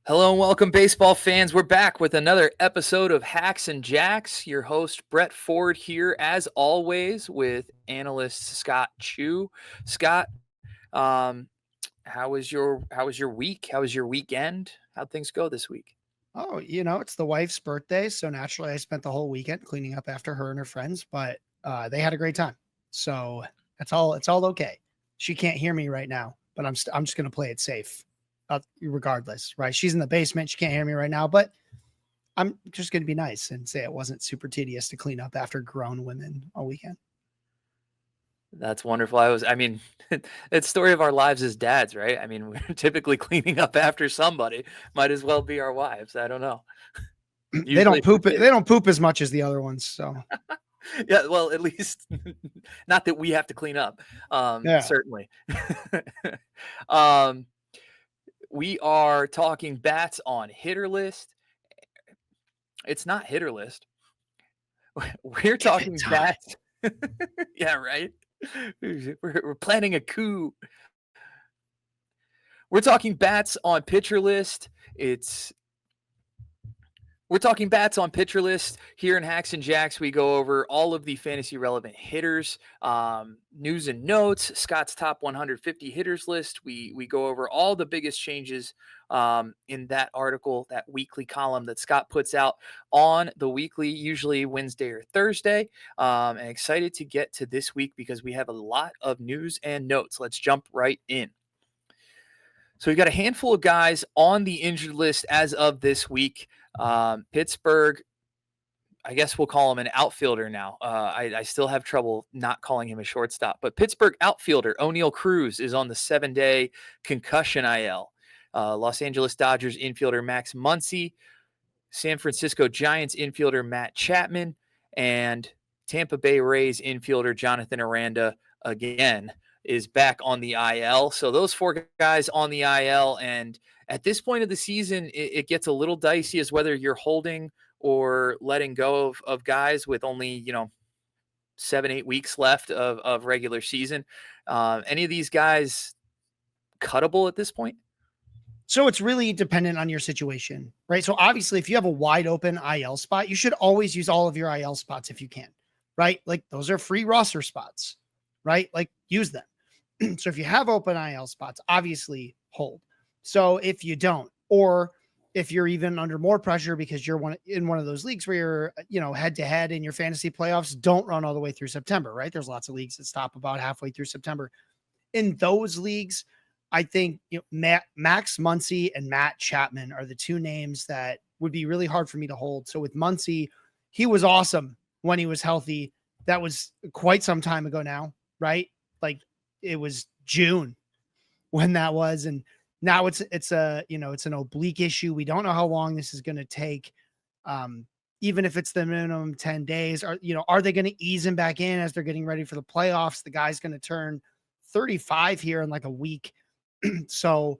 Hello and welcome, baseball fans. We're back with another episode of Hacks and Jacks. Your host, Brett Ford, here as always with analyst Scott Chu. Scott, how was your week? How was your weekend? How'd things go this week? Oh, it's the wife's birthday, so naturally I spent the whole weekend cleaning up after her and her friends, but they had a great time. So it's all okay. She can't hear me right now, but I'm just going to play it safe. Regardless, right? She's in the basement, she can't hear me right now, but I'm just going to be nice and say it wasn't super tedious to clean up after grown women all weekend. That's wonderful. It's story of our lives as dads, right? I mean, we're typically cleaning up after somebody. Might as well be our wives. I don't know. They Usually don't for poop kids. they don't poop as much as the other ones, so Yeah, well, at least not that we have to clean up. yeah. Certainly. um, we are talking bats on hitter list. It's not hitter list. We're Give it talking time. bats. Yeah, right. We're planning a coup. We're talking bats on pitcher list. It's We're talking bats on pitcher list here in Hacks and Jacks. We go over all of the fantasy relevant hitters, news and notes, Scott's top 150 hitters list. We go over all the biggest changes in that article, that weekly column that Scott puts out on the weekly, usually Wednesday or Thursday. And excited to get to this week because we have a lot of news and notes. Let's jump right in. So we've got a handful of guys on the injured list as of this week. Pittsburgh, I guess we'll call him an outfielder now. I still have trouble not calling him a shortstop, but Pittsburgh outfielder O'Neal Cruz is on the 7-day concussion IL. Los Angeles Dodgers infielder Max Muncy, San Francisco Giants infielder Matt Chapman, and Tampa Bay Rays infielder Jonathan Aranda again is back on the IL. So those four guys on the IL, and at this point of the season, it gets a little dicey as whether you're holding or letting go of guys with only 7-8 weeks left of regular season. Any of these guys cuttable at this point? So it's really dependent on your situation, right? So obviously, if you have a wide open IL spot, you should always use all of your IL spots if you can, right? Like those are free roster spots, right? Like use them. So if you have open IL spots, obviously hold. So if you don't, or if you're even under more pressure because you're in one of those leagues where you're, head to head in your fantasy playoffs, don't run all the way through September, right? There's lots of leagues that stop about halfway through September. In those leagues, I think Max Muncy and Matt Chapman are the two names that would be really hard for me to hold. So with Muncy, he was awesome when he was healthy. That was quite some time ago now, right? Like it was June when that was, and now it's an oblique issue. We don't know how long this is going to take. Even if it's the minimum 10 days, are they going to ease him back in as they're getting ready for the playoffs? The guy's going to turn 35 here in like a week. So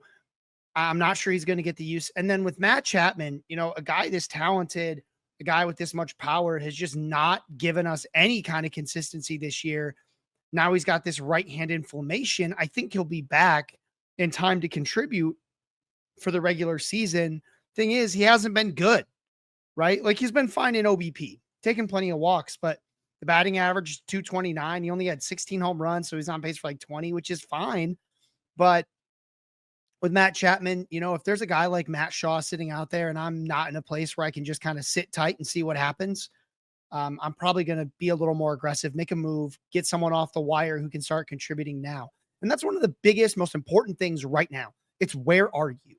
I'm not sure he's going to get the use. And then with Matt Chapman, a guy this talented, a guy with this much power has just not given us any kind of consistency this year. Now he's got this right hand inflammation. I think he'll be back in time to contribute for the regular season. Thing is, he hasn't been good, right? Like he's been fine in OBP, taking plenty of walks, but the batting average is 229. He only had 16 home runs, so he's on pace for like 20, which is fine. But with Matt Chapman, if there's a guy like Matt Shaw sitting out there and I'm not in a place where I can just kind of sit tight and see what happens, I'm probably going to be a little more aggressive, make a move, get someone off the wire who can start contributing now. And that's one of the biggest, most important things right now. It's where are you,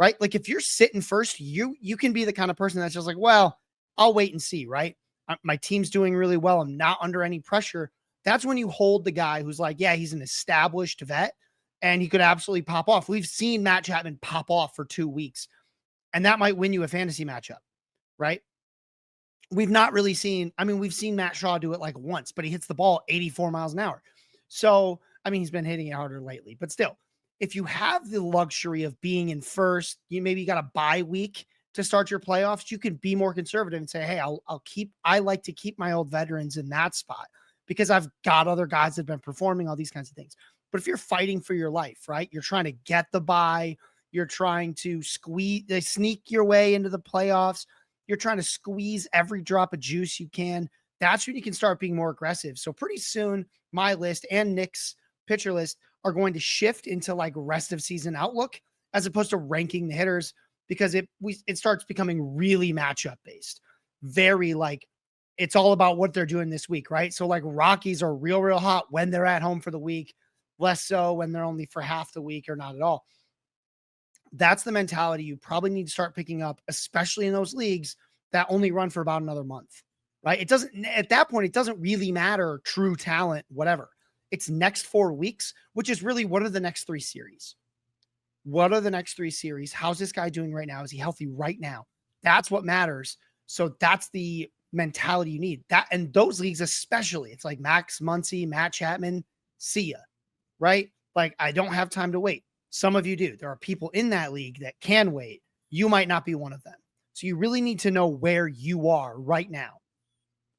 right? Like if you're sitting first, you can be the kind of person that's just like, well, I'll wait and see, right? My team's doing really well. I'm not under any pressure. That's when you hold the guy who's like, yeah, he's an established vet and he could absolutely pop off. We've seen Matt Chapman pop off for 2 weeks, and that might win you a fantasy matchup, right? We've not really seen, we've seen Matt Shaw do it like once, but he hits the ball 84 miles an hour. So, he's been hitting it harder lately, but still, if you have the luxury of being in first, you got a bye week to start your playoffs, you can be more conservative and say, hey, I like to keep my old veterans in that spot because I've got other guys that have been performing, all these kinds of things. But if you're fighting for your life, right, you're trying to get the bye, You're trying to sneak your way into the playoffs. You're trying to squeeze every drop of juice you can. That's when you can start being more aggressive. So pretty soon, my list and Nick's pitcher list are going to shift into like rest of season outlook as opposed to ranking the hitters, because it starts becoming really matchup based. Very like, it's all about what they're doing this week, right? So like Rockies are real hot when they're at home for the week, less so when they're only for half the week or not at all. That's the mentality you probably need to start picking up, especially in those leagues that only run for about another month, right? It doesn't, at that point, it doesn't really matter true talent, whatever. It's next 4 weeks, which is really, what are the next 3 series? What are the next 3 series? How's this guy doing right now? Is he healthy right now? That's what matters. So that's the mentality you need. That, and those leagues especially, it's like Max Muncy, Matt Chapman, see ya, right? Like, I don't have time to wait. Some of you do. There are people in that league that can wait. You might not be one of them. So you really need to know where you are right now,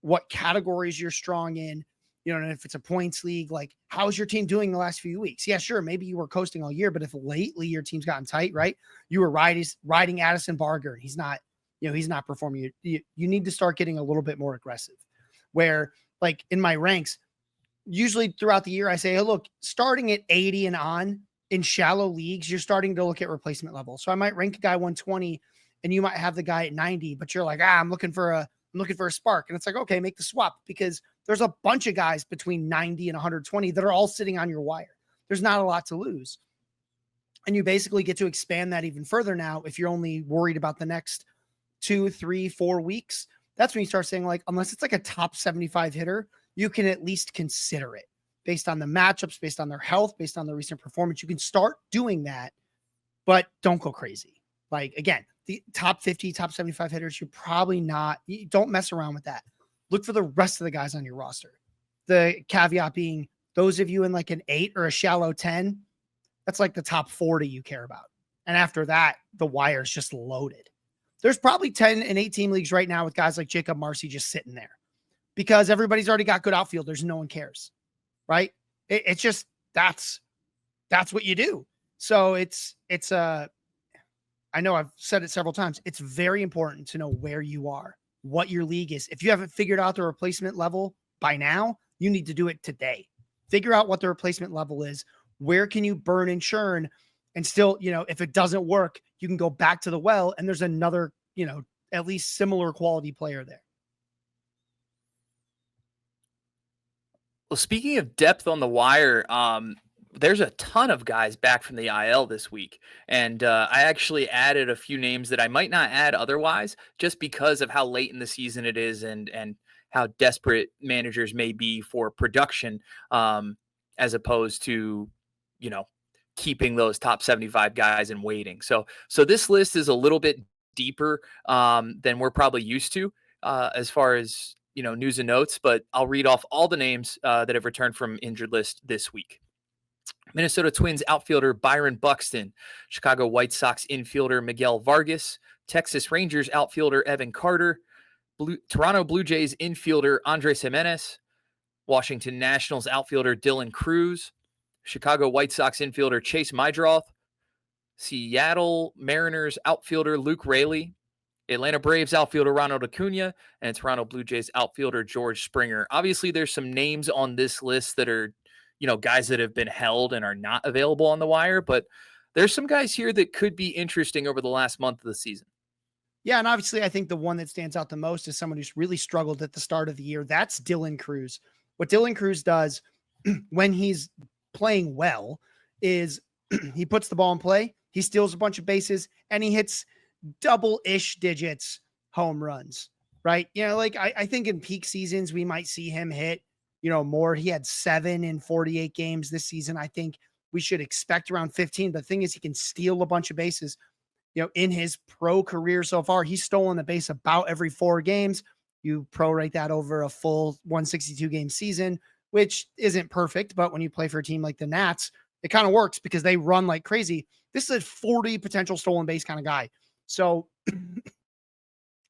what categories you're strong in. You know, and if it's a points league, like, how's your team doing the last few weeks? Yeah, sure. Maybe you were coasting all year, but if lately your team's gotten tight, right? You were riding Addison Barger. And he's not performing. You need to start getting a little bit more aggressive, where like in my ranks, usually throughout the year, I say, oh, look, starting at 80 and on in shallow leagues, you're starting to look at replacement level. So I might rank a guy 120 and you might have the guy at 90, but you're like, I'm looking for a spark. And it's like, okay, make the swap, because there's a bunch of guys between 90 and 120 that are all sitting on your wire. There's not a lot to lose. And you basically get to expand that even further now. If you're only worried about the next 2, 3, 4 weeks, that's when you start saying, like, unless it's like a top 75 hitter, you can at least consider it based on the matchups, based on their health, based on their recent performance. You can start doing that, but don't go crazy. Like, again, the top 50, top 75 hitters, you're probably not, you don't mess around with that. Look for the rest of the guys on your roster. The caveat being, those of you in like an 8 or a shallow 10, that's like the top 40 you care about. And after that, the wire is just loaded. There's probably 10 and 8 team leagues right now with guys like Jakob Marsee just sitting there because everybody's already got good outfielders. No one cares, right? It's just, that's what you do. So I know I've said it several times. It's very important to know where you are, what your league is. If you haven't figured out the replacement level by now, you need to do it today. Figure out what the replacement level is. Where can you burn and churn and still, if it doesn't work, you can go back to the well and there's another, at least similar quality player there. Well, speaking of depth on the wire, there's a ton of guys back from the IL this week. And I actually added a few names that I might not add otherwise, just because of how late in the season it is and how desperate managers may be for production, as opposed to, keeping those top 75 guys and waiting. So this list is a little bit deeper than we're probably used to as far as, news and notes, but I'll read off all the names that have returned from injured list this week. Minnesota Twins outfielder Byron Buxton, Chicago White Sox infielder Miguel Vargas, Texas Rangers outfielder Evan Carter, Toronto Blue Jays infielder Andres Jimenez, Washington Nationals outfielder Dylan Cruz, Chicago White Sox infielder Chase Mydroth, Seattle Mariners outfielder Luke Raley, Atlanta Braves outfielder Ronald Acuna, and Toronto Blue Jays outfielder George Springer. Obviously, there's some names on this list that are, guys that have been held and are not available on the wire, but there's some guys here that could be interesting over the last month of the season. Yeah, and obviously, I think the one that stands out the most is someone who's really struggled at the start of the year. That's Dylan Cruz. What Dylan Cruz does when he's playing well is he puts the ball in play, he steals a bunch of bases, and he hits double-ish digits home runs, right? I think in peak seasons, we might see him hit, more. He had 7 in 48 games this season. I think we should expect around 15. But the thing is, he can steal a bunch of bases. In his pro career so far, he's stolen a base about every 4 games. You prorate that over a full 162 game season, which isn't perfect, but when you play for a team like the Nats, it kind of works because they run like crazy. This is a 40 potential stolen base kind of guy. So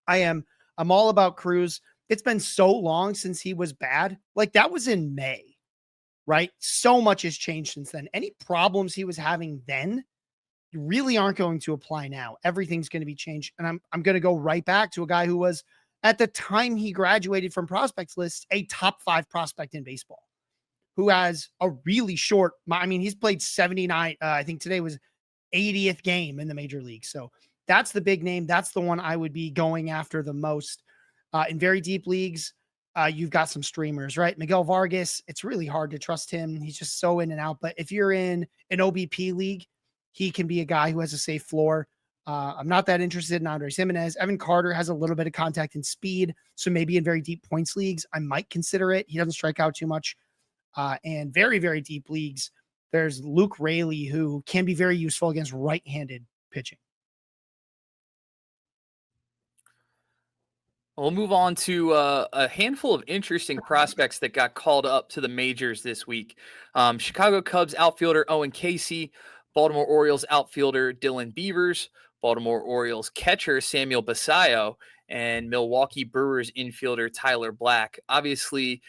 I'm all about Cruz. It's been so long since he was bad. Like, that was in May, right? So much has changed since then. Any problems he was having then really aren't going to apply now. Everything's going to be changed. And I'm going to go right back to a guy who was, at the time he graduated from prospects lists, a top 5 prospect in baseball, who has a really short, I mean, he's played 79. I think today was 80th game in the major league. So that's the big name. That's the one I would be going after the most. In very deep leagues, you've got some streamers, right? Miguel Vargas, it's really hard to trust him. He's just so in and out. But if you're in an OBP league, he can be a guy who has a safe floor. I'm not that interested in Andres Jimenez. Evan Carter has a little bit of contact and speed. So maybe in very deep points leagues, I might consider it. He doesn't strike out too much. And very, very deep leagues, there's Luke Raley, who can be very useful against right-handed pitching. We'll move on to a handful of interesting prospects that got called up to the majors this week. Chicago Cubs outfielder Owen Casey, Baltimore Orioles outfielder Dylan Beavers, Baltimore Orioles catcher Samuel Basallo, and Milwaukee Brewers infielder Tyler Black. Obviously,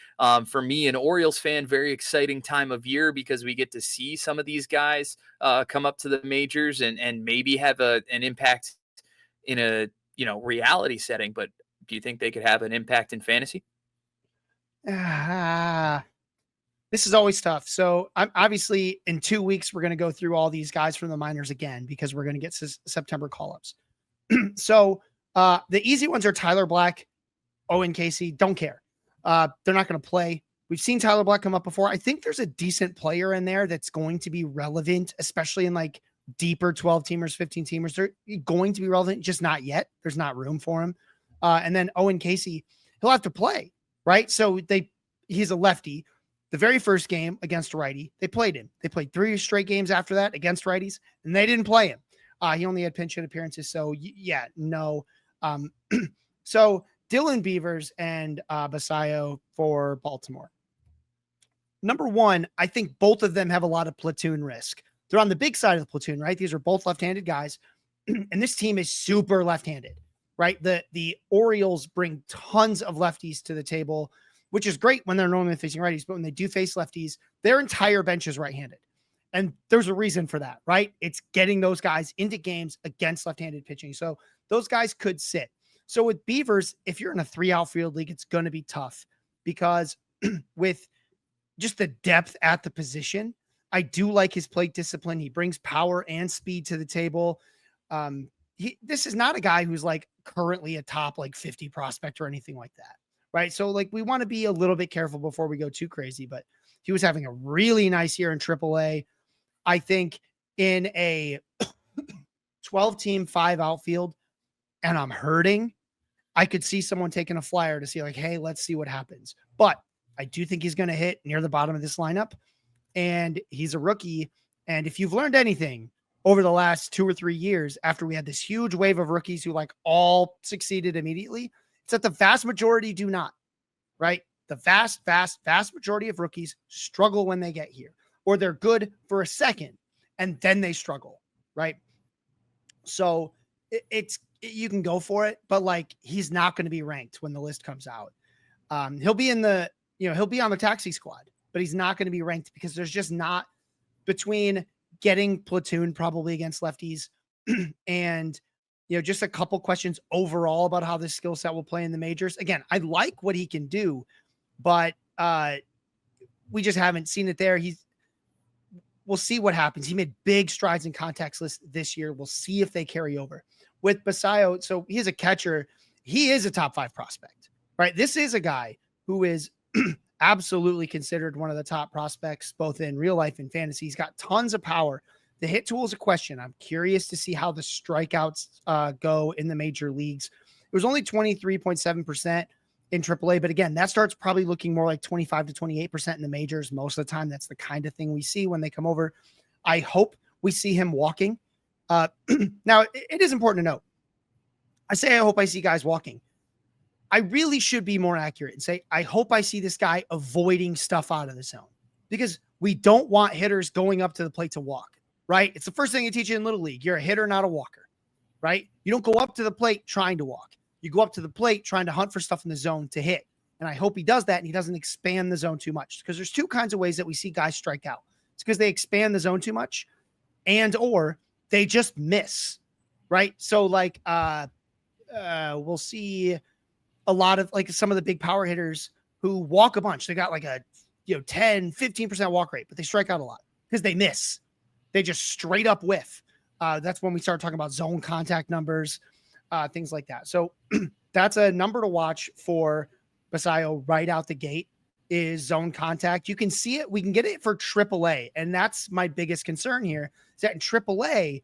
for me, an Orioles fan, very exciting time of year because we get to see some of these guys come up to the majors and maybe have an impact in a reality setting. But do you think they could have an impact in fantasy? This is always tough. So I'm obviously in 2 weeks, we're going to go through all these guys from the minors again, because we're going to get September call-ups. So the easy ones are Tyler Black, Owen Casey. Don't care. They're not going to play. We've seen Tyler Black come up before. I think there's a decent player in there that's going to be relevant, especially in like deeper 12 teamers, 15 teamers. They're going to be relevant, just not yet. There's not room for him. And then Owen Casey, he'll have to play, right? So he's a lefty. The very first game against a righty, they played him. They played 3 straight games after that against righties, and they didn't play him. He only had pinch hit appearances. So yeah, no. So Dylan Beavers and Basallo for Baltimore. Number one, I think both of them have a lot of platoon risk. They're on the big side of the platoon, right? These are both left-handed guys, and this team is super left-handed, right? The Orioles bring tons of lefties to the table, which is great when they're normally facing righties, but when they do face lefties, their entire bench is right-handed. And there's a reason for that, right? It's getting those guys into games against left-handed pitching. So those guys could sit. So with Beavers, if you're in a 3 outfield league, it's going to be tough because with just the depth at the position, I do like his plate discipline. He brings power and speed to the table. This is not a guy who's like currently a top like 50 prospect or anything like that. Right. So like we want to be a little bit careful before we go too crazy, but he was having a really nice year in AAA. I think in a 12 team 5 outfield and I'm hurting, I could see someone taking a flyer to see like, hey, let's see what happens. But I do think he's going to hit near the bottom of this lineup, and he's a rookie. And if you've learned anything over the last 2 or 3 years, after we had this huge wave of rookies who like all succeeded immediately, it's that the vast majority do not, right? The vast majority of rookies struggle when they get here, or they're good for a second and then they struggle, right? So you can go for it, but like, he's not going to be ranked when the list comes out. He'll be in the, he'll be on the taxi squad, but he's not going to be ranked because there's just not, between getting platoon probably against lefties and, just a couple questions overall about how this skill set will play in the majors. Again, I like what he can do, but we just haven't seen it there. We'll see what happens. He made big strides in contacts list this year. We'll see if they carry over. With Basallo, so he's a catcher. He is a top 5 prospect, right? This is a guy who is absolutely considered one of the top prospects, both in real life and fantasy. He's got tons of power. The hit tool is a question. I'm curious to see how the strikeouts go in the major leagues. It was only 23.7% in AAA, but again, that starts probably looking more like 25 to 28% in the majors. Most of the time, that's the kind of thing we see when they come over. I hope we see him walking. Now, it is important to note. I say I hope I see guys walking. I really should be more accurate and say, I hope I see this guy avoiding stuff out of the zone, because we don't want hitters going up to the plate to walk, right? It's the first thing you teach you in Little League. You're a hitter, not a walker, right? You don't go up to the plate trying to walk. You go up to the plate trying to hunt for stuff in the zone to hit. And I hope he does that and he doesn't expand the zone too much, because there's 2 kinds of ways that we see guys strike out. It's because they expand the zone too much, and or they just miss, right? So like we'll see a lot of like some of the big power hitters who walk a bunch. They got like a 10, 15% walk rate, but they strike out a lot because they miss. They just straight up whiff. That's when we start talking about zone contact numbers, things like that. So that's a number to watch for Basallo right out the gate is zone contact. You can see it. We can get it for AAA. And that's my biggest concern here is that in AAA,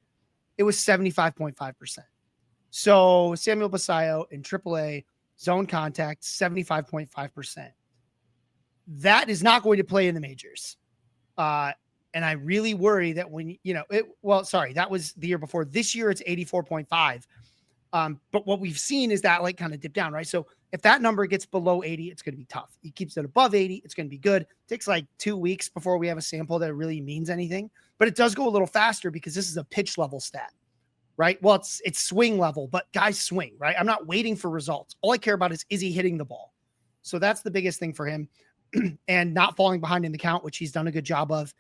it was 75.5%. So Samuel Basallo in AAA zone contact, 75.5%. That is not going to play in the majors. And I really worry that when, that was the year before. This year it's 84.5. But what we've seen is that like kind of dip down, right? So if that number gets below 80, it's going to be tough. He keeps it above 80, it's going to be good. It takes like 2 weeks before we have a sample that really means anything, but it does go a little faster because this is a pitch level stat, right? Well, it's swing level, but guys swing, right? I'm not waiting for results. All I care about is he hitting the ball? So that's the biggest thing for him and not falling behind in the count, which he's done a good job of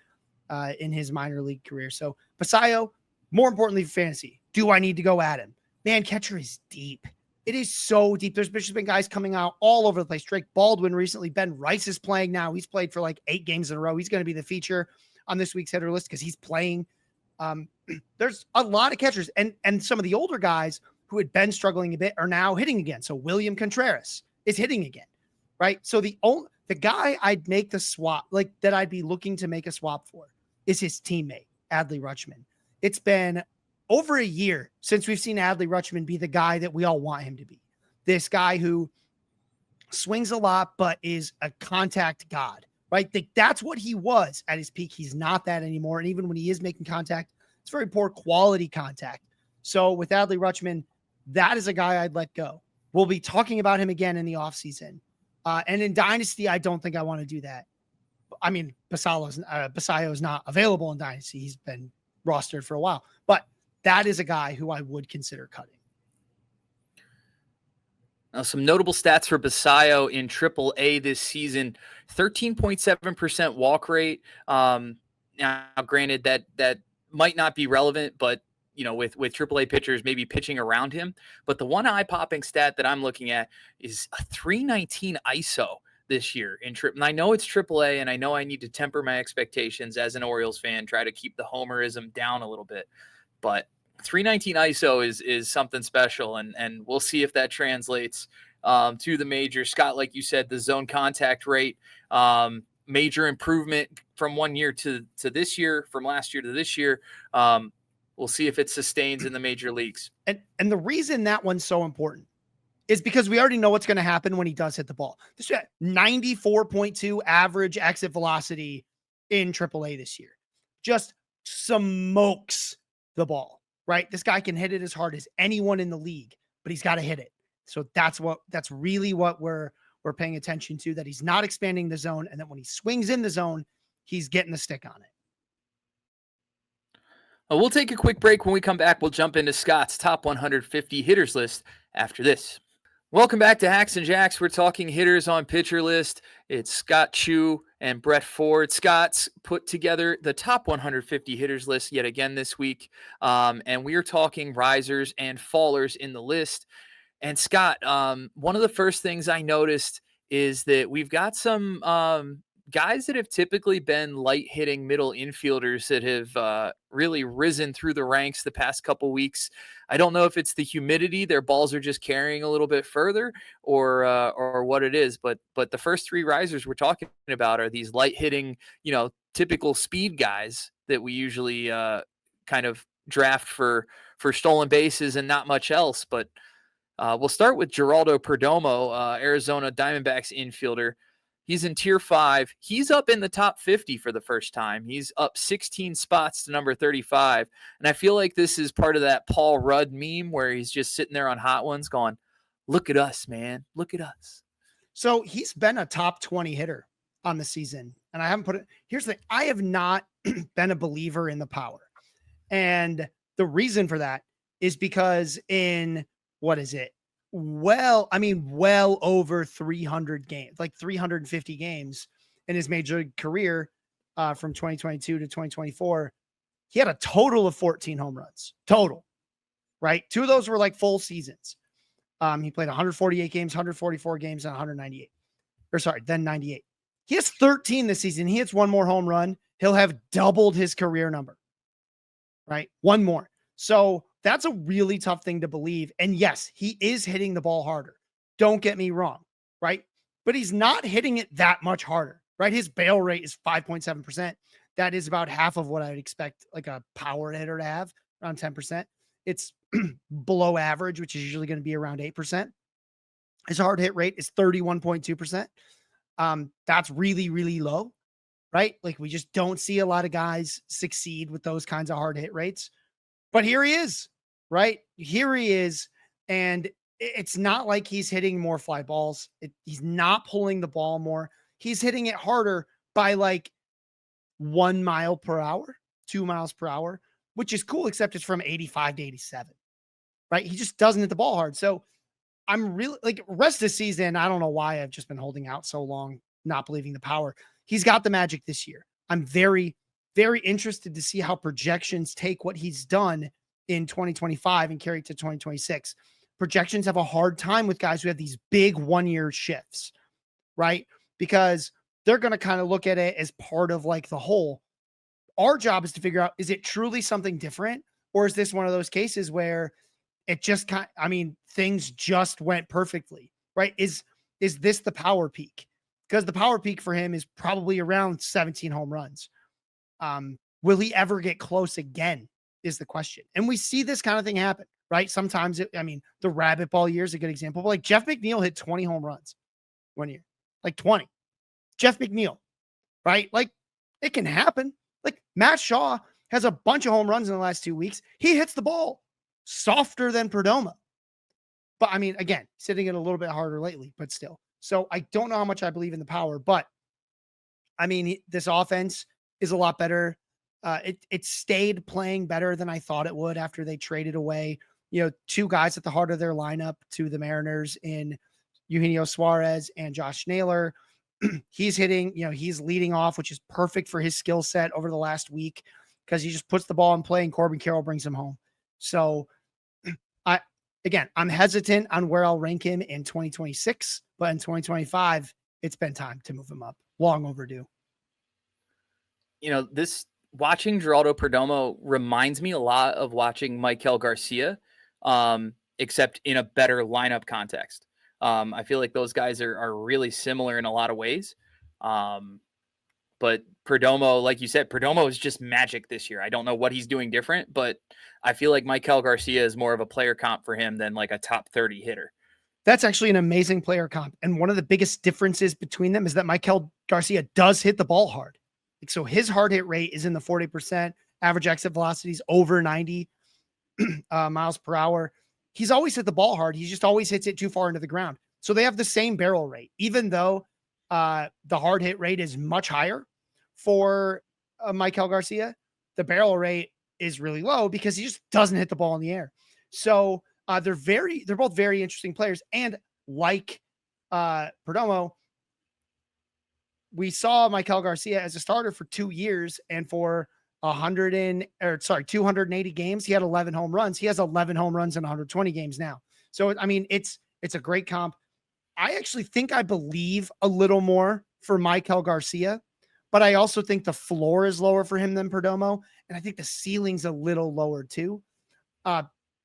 in his minor league career. So Basallo, more importantly for fantasy, do I need to go at him? Man, catcher is deep. It is so deep. There's just been guys coming out all over the place. Drake Baldwin recently. Ben Rice is playing now. He's played for like 8 games in a row. He's going to be the feature on this week's hitter list because he's playing. There's a lot of catchers. And some of the older guys who had been struggling a bit are now hitting again. So William Contreras is hitting again, right? So the guy I'd make the swap, like that I'd be looking to make a swap for is his teammate, Adley Rutschman. It's been over a year since we've seen Adley Rutschman be the guy that we all want him to be. This guy who swings a lot, but is a contact god, right? That's what he was at his peak. He's not that anymore. And even when he is making contact, it's very poor quality contact. So with Adley Rutschman, that is a guy I'd let go. We'll be talking about him again in the offseason. And in Dynasty, I don't think I want to do that. I mean, Basallo is not available in Dynasty. He's been rostered for a while, but that is a guy who I would consider cutting. Now, some notable stats for Basallo in AAA this season: 13.7% walk rate. Now, granted, that might not be relevant, but with AAA pitchers maybe pitching around him. But the one eye-popping stat that I'm looking at is a 319 ISO this year in Triple. And I know it's AAA, and I know I need to temper my expectations as an Orioles fan, try to keep the homerism down a little bit. But 319 ISO is something special, and we'll see if that translates to the major. Scott, like you said, the zone contact rate, major improvement from one year to this year, from last year to this year. We'll see if it sustains in the major leagues. And the reason that one's so important is because we already know what's going to happen when he does hit the ball. This 94.2 average exit velocity in AAA this year. Just smokes the ball, right? This guy can hit it as hard as anyone in the league, but he's got to hit it. So that's really what we're paying attention to, that he's not expanding the zone, and that when he swings in the zone, he's getting the stick on it. We'll take a quick break. When we come back, we'll jump into Scott's top 150 hitters list after this. Welcome back to Hacks and Jacks. We're talking hitters on pitcher list. It's Scott Chu and Brett Ford. Scott's put together the top 150 hitters list yet again this week. And we are talking risers and fallers in the list. And Scott, one of the first things I noticed is that we've got some guys that have typically been light hitting middle infielders that have really risen through the ranks the past couple weeks. I don't know if it's the humidity, their balls are just carrying a little bit further, or what it is, but the first 3 risers we're talking about are these light hitting, typical speed guys that we usually kind of draft for stolen bases and not much else. But we'll start with Geraldo Perdomo, Arizona Diamondbacks infielder. He's in tier 5. He's up in the top 50 for the first time. He's up 16 spots to number 35. And I feel like this is part of that Paul Rudd meme where he's just sitting there on Hot Ones going, look at us, man. Look at us. So he's been a top 20 hitter on the season. And I haven't put it. Here's the thing. I have not been a believer in the power. And the reason for that is because in, what is it? Well over 300 games, like 350 games in his major league career from 2022 to 2024. he had a total of 14 home runs total, right? 2 of those were like full seasons. He played 148 games, 144 games, and 198. Or sorry, then 98. He has 13 this season. He hits one more home run. He'll have doubled his career number, right? One more. So that's a really tough thing to believe. And yes, he is hitting the ball harder. Don't get me wrong, right? But he's not hitting it that much harder, right? His barrel rate is 5.7%. That is about half of what I would expect like a power hitter to have, around 10%. It's below average, which is usually going to be around 8%. His hard hit rate is 31.2%. That's really, really low, right? Like we just don't see a lot of guys succeed with those kinds of hard hit rates. But here he is, right? Here he is. And it's not like he's hitting more fly balls. He's not pulling the ball more. He's hitting it harder by like 1 mile per hour, 2 miles per hour, which is cool, except it's from 85 to 87, right? He just doesn't hit the ball hard. So I'm really like rest of the season. I don't know why I've just been holding out so long, not believing the power. He's got the magic this year. I'm very, very interested to see how projections take what he's done in 2025 and carry it to 2026. Projections have a hard time with guys who have these big 1-year shifts, right? Because they're going to kind of look at it as part of like the whole. Our job is to figure out, is it truly something different? Or is this one of those cases where it just things just went perfectly, right? Is this the power peak? Because the power peak for him is probably around 17 home runs. Will he ever get close again is the question. And we see this kind of thing happen, right? Sometimes, the rabbit ball year is a good example. But like Jeff McNeil hit 20 home runs 1 year, like 20. Jeff McNeil, right? Like it can happen. Like Matt Shaw has a bunch of home runs in the last 2 weeks. He hits the ball softer than Perdomo. But again, hitting it a little bit harder lately, but still. So I don't know how much I believe in the power, but this offense is a lot better. It stayed playing better than I thought it would after they traded away, 2 guys at the heart of their lineup to the Mariners in Eugenio Suarez and Josh Naylor. He's hitting, he's leading off, which is perfect for his skill set over the last week because he just puts the ball in play and Corbin Carroll brings him home. So I'm hesitant on where I'll rank him in 2026, but in 2025, it's been time to move him up. Long overdue. This watching Geraldo Perdomo reminds me a lot of watching Maikel Garcia, except in a better lineup context. I feel like those guys are really similar in a lot of ways. But Perdomo, like you said, Perdomo is just magic this year. I don't know what he's doing different, but I feel like Maikel Garcia is more of a player comp for him than like a top 30 hitter. That's actually an amazing player comp. And one of the biggest differences between them is that Maikel Garcia does hit the ball hard. So his hard hit rate is in the 40%, average exit velocities over 90 miles per hour. He's always hit the ball hard. He just always hits it too far into the ground. So they have the same barrel rate, even though the hard hit rate is much higher for Maikel Garcia. The barrel rate is really low because he just doesn't hit the ball in the air. So they're both very interesting players. And like Perdomo, we saw Maikel Garcia as a starter for 2 years, and for 280 games, he had 11 home runs. He has 11 home runs in 120 games now. So, it's a great comp. I actually think I believe a little more for Maikel Garcia, but I also think the floor is lower for him than Perdomo. And I think the ceiling's a little lower too.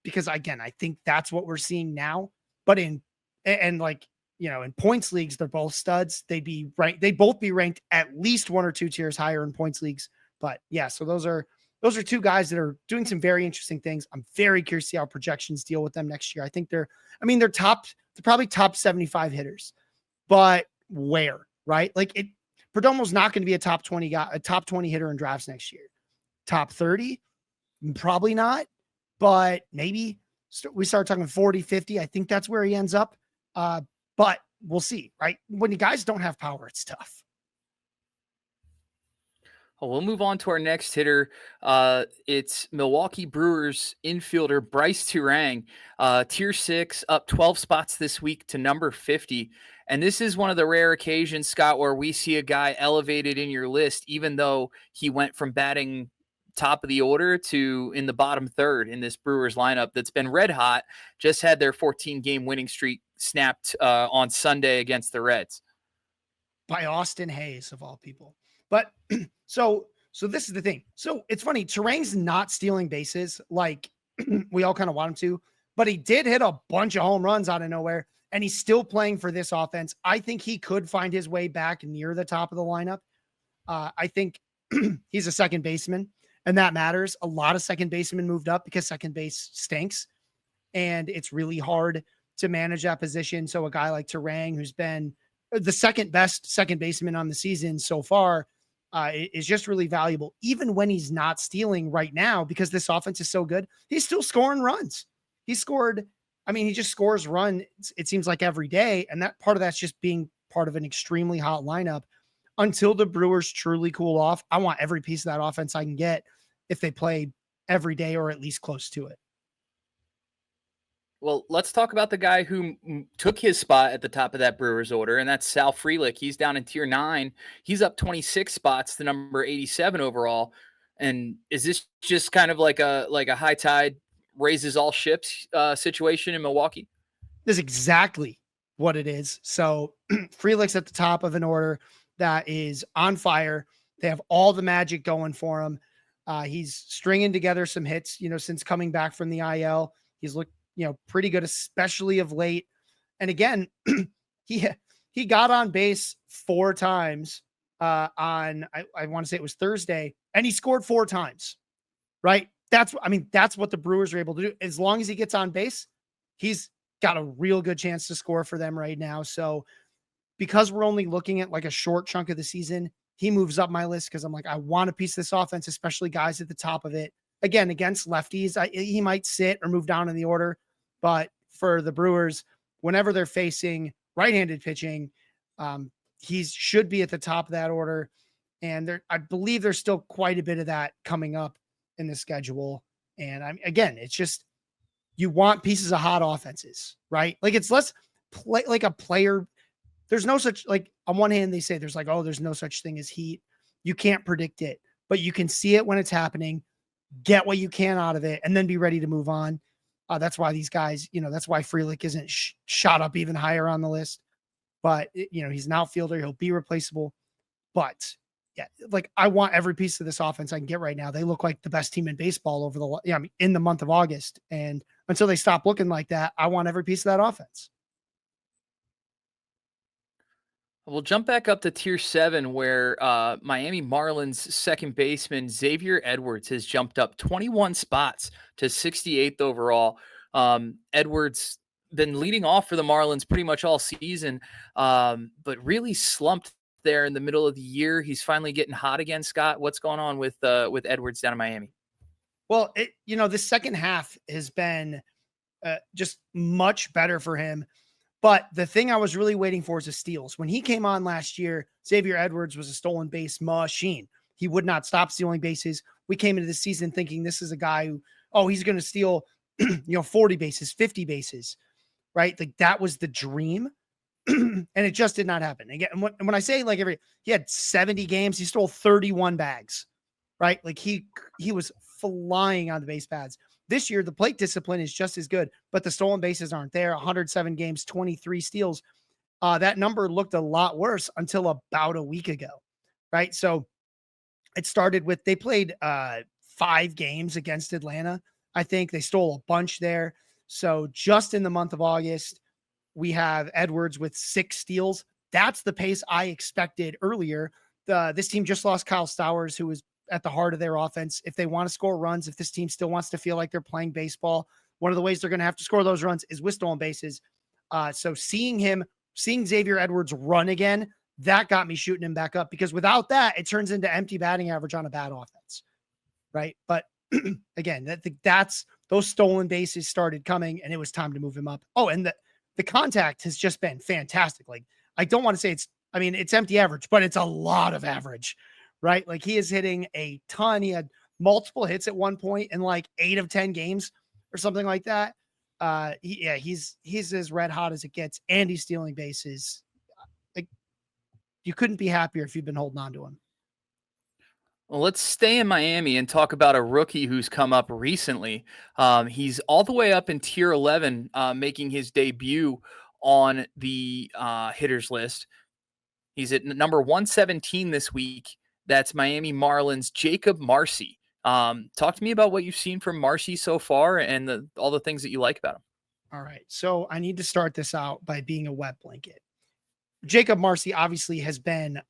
Because again, I think that's what we're seeing now, but in points leagues, they're both studs. They'd both be ranked at least 1 or 2 tiers higher in points leagues. But yeah, so those are 2 guys that are doing some very interesting things. I'm very curious to see how projections deal with them next year. I think they're probably top 75 hitters, but where, right? Like Perdomo's not going to be a top 20 guy, a top 20 hitter in drafts next year. Top 30, probably not, but maybe we start talking 40, 50. I think that's where he ends up. But we'll see, right? When you guys don't have power, it's tough. Well, we'll move on to our next hitter. It's Milwaukee Brewers infielder Brice Turang, tier 6, up 12 spots this week to number 50. And this is one of the rare occasions, Scott, where we see a guy elevated in your list, even though he went from batting top of the order to in the bottom third in this Brewers lineup that's been red hot. Just had their 14-game winning streak snapped on Sunday against the Reds. By Austin Hayes, of all people. But so this is the thing. So it's funny. Turang's not stealing bases like we all kind of want him to, but he did hit a bunch of home runs out of nowhere, and he's still playing for this offense. I think he could find his way back near the top of the lineup. I think he's a second baseman, and that matters. A lot of second basemen moved up because second base stinks, and it's really hard to manage that position. So a guy like Turang, who's been the second best second baseman on the season so far, is just really valuable. Even when he's not stealing right now, because this offense is so good, he's still scoring runs. He just scores runs, it seems like every day. And that part of that's just being part of an extremely hot lineup. Until the Brewers truly cool off, I want every piece of that offense I can get if they play every day or at least close to it. Well, let's talk about the guy who took his spot at the top of that Brewers order, and that's Sal Frelick. He's down in tier 9. He's up 26 spots to number 87 overall. And is this just kind of like a high tide raises all ships situation in Milwaukee? This is exactly what it is. So Frelick's at the top of an order that is on fire. They have all the magic going for him. He's stringing together some hits, since coming back from the IL. He's looked, pretty good, especially of late. And again, he got on base 4 times I want to say it was Thursday, and he scored 4 times, right? That's what the Brewers are able to do. As long as he gets on base, he's got a real good chance to score for them right now. So because we're only looking at like a short chunk of the season, he moves up my list because I'm like, I want a piece of this offense, especially guys at the top of it. Again, against lefties, he might sit or move down in the order. But for the Brewers, whenever they're facing right-handed pitching, he should be at the top of that order. And I believe there's still quite a bit of that coming up in the schedule. And again, it's just, you want pieces of hot offenses, right? Like it's less play like a player. There's no such, like on one hand, they say there's like, oh, there's no such thing as heat. You can't predict it, but you can see it when it's happening, get what you can out of it, and then be ready to move on. That's why these guys, that's why Frelick isn't shot up even higher on the list. But, he's an outfielder. He'll be replaceable. But, yeah, like I want every piece of this offense I can get right now. They look like the best team in baseball in the month of August. And until they stop looking like that, I want every piece of that offense. We'll jump back up to tier 7 where Miami Marlins second baseman Xavier Edwards has jumped up 21 spots to 68th overall. Edwards been leading off for the Marlins pretty much all season, but really slumped there in the middle of the year. He's finally getting hot again. Scott, what's going on with Edwards down in Miami? Well, the second half has been just much better for him. But the thing I was really waiting for is the steals. When he came on last year, Xavier Edwards was a stolen base machine. He would not stop stealing bases. We came into the season thinking this is a guy who, he's going to steal, 40 bases, 50 bases, right? Like that was the dream. And it just did not happen. Again, when I say like he had 70 games, he stole 31 bags, right? Like he was flying on the base pads. This year, the plate discipline is just as good, but the stolen bases aren't there. 107 games, 23 steals. That number looked a lot worse until about a week ago, right? So it started with, they played 5 games against Atlanta. I think they stole a bunch there. So just in the month of August, we have Edwards with 6 steals. That's the pace I expected earlier. This team just lost Kyle Stowers, who was at the heart of their offense. If they want to score runs, if this team still wants to feel like they're playing baseball, one of the ways they're going to have to score those runs is with stolen bases. So seeing Xavier Edwards run again, that got me shooting him back up, because without that, it turns into empty batting average on a bad offense. Right. But again, that's those stolen bases started coming, and it was time to move him up. Oh, and the contact has just been fantastic. Like, I don't want to say it's empty average, but it's a lot of average. Right? Like he is hitting a ton. He had multiple hits at one point in like 8 of 10 games or something like that. He's as red hot as it gets, and he's stealing bases. Like, you couldn't be happier if you've been holding on to him. Well, let's stay in Miami and talk about a rookie who's come up recently. He's all the way up in tier 11, making his debut on the hitters list. He's at number 117 this week. That's Miami Marlins Jakob Marsee. Talk to me about what you've seen from Marsee so far and all the things that you like about him. All right. So I need to start this out by being a wet blanket. Jakob Marsee obviously has been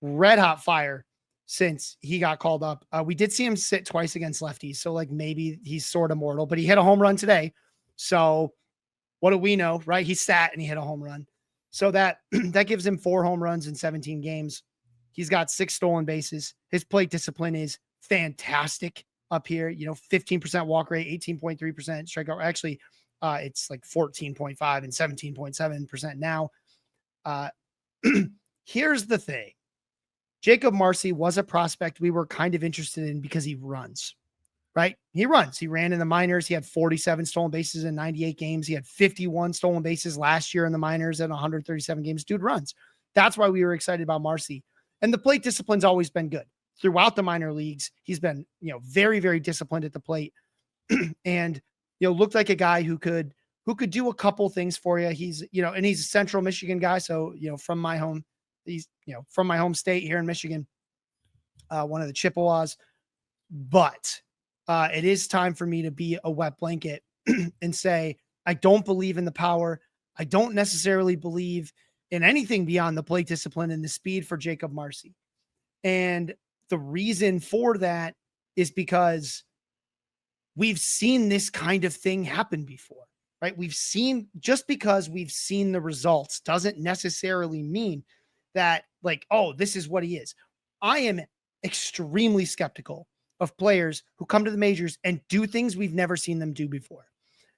red hot fire since he got called up. We did see him sit twice against lefties. So like maybe he's sort of mortal, but he hit a home run today. So what do we know, right? He sat and he hit a home run. So that gives him 4 home runs in 17 games. He's got 6 stolen bases. His plate discipline is fantastic up here. 15% walk rate, 18.3% strikeout. Actually, it's like 14.5 and 17.7% now. Here's the thing. Jakob Marsee was a prospect we were kind of interested in because he runs, right? He runs. He ran in the minors. He had 47 stolen bases in 98 games. He had 51 stolen bases last year in the minors in 137 games. Dude runs. That's why we were excited about Marsee. And the plate discipline's always been good throughout the minor leagues. He's been, very, very disciplined at the plate and, looked like a guy who could do a couple things for you. He's, and he's a Central Michigan guy. So, from my home, he's, from my home state here in Michigan, one of the Chippewas, but it is time for me to be a wet blanket and say, I don't believe in the power. I don't necessarily believe in anything beyond the plate discipline and the speed for Jakob Marsee. And the reason for that is because we've seen this kind of thing happen before, right? Just because we've seen the results doesn't necessarily mean that like, oh, this is what he is. I am extremely skeptical of players who come to the majors and do things we've never seen them do before.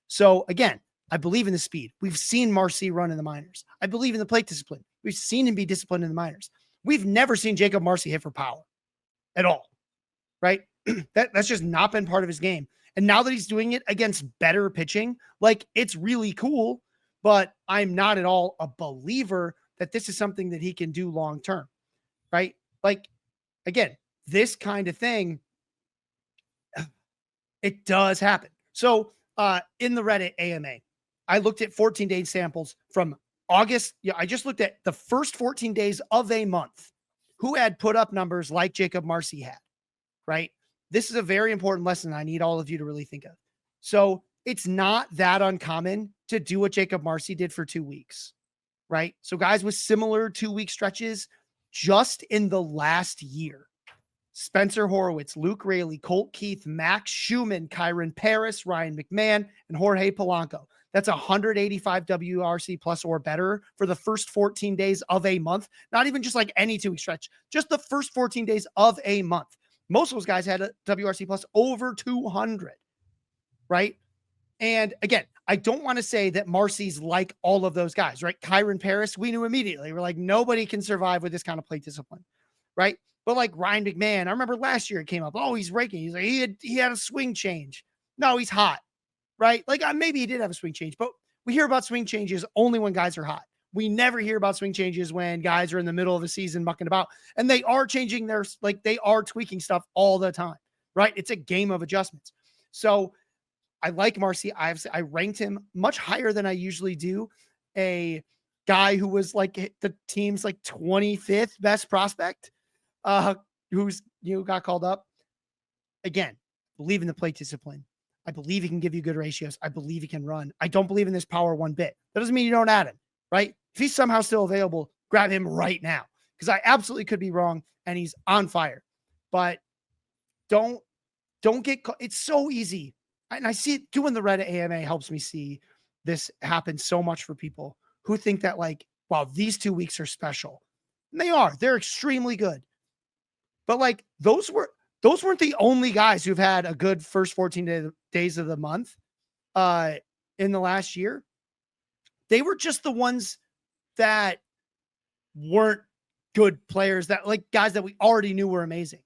So again, I believe in the speed. We've seen Marsee run in the minors. I believe in the plate discipline. We've seen him be disciplined in the minors. We've never seen Jakob Marsee hit for power at all, right? That's just not been part of his game. And now that he's doing it against better pitching, like it's really cool, but I'm not at all a believer that this is something that he can do long-term, right? Like, again, this kind of thing, it does happen. So in the Reddit AMA, I looked at 14-day samples from August. Yeah, I just looked at the first 14 days of a month who had put up numbers like Jakob Marsee had, right? This is a very important lesson I need all of you to really think of. So it's not that uncommon to do what Jakob Marsee did for 2 weeks, right? So guys with similar 2-week stretches just in the last year, Spencer Horwitz, Luke Raley, Colt Keith, Max Schumann, Kyron Paris, Ryan McMahon, and Jorge Polanco. That's 185 WRC plus or better for the first 14 days of a month. Not even just like any 2-week stretch, just the first 14 days of a month. Most of those guys had a WRC plus over 200, right? And again, I don't want to say that Marsee's like all of those guys, right? Kyron Paris, we knew immediately. We're like, nobody can survive with this kind of plate discipline, right? But like Ryan McMahon, I remember last year it came up. Oh, he's raking. He's like, he had a swing change. No, he's hot, right? Like maybe he did have a swing change, but we hear about swing changes only when guys are hot. We never hear about swing changes when guys are in the middle of the season mucking about, and they are changing they are tweaking stuff all the time, right? It's a game of adjustments. So I like Marsee. I ranked him much higher than I usually do. A guy who was like the team's like 25th best prospect, who's got called up. Again, believe in the plate discipline. I believe he can give you good ratios. I believe he can run. I don't believe in this power one bit. That doesn't mean you don't add him, right? If he's somehow still available, grab him right now, because I absolutely could be wrong and he's on fire. But don't get caught. It's so easy. And I see it doing the Reddit AMA helps me see this happen so much for people who think that like, wow, these 2 weeks are special. And they are. They're extremely good. But like those weren't the only guys who've had a good first 14 days of the month in the last year. They were just the ones that weren't good players, that like guys that we already knew were amazing,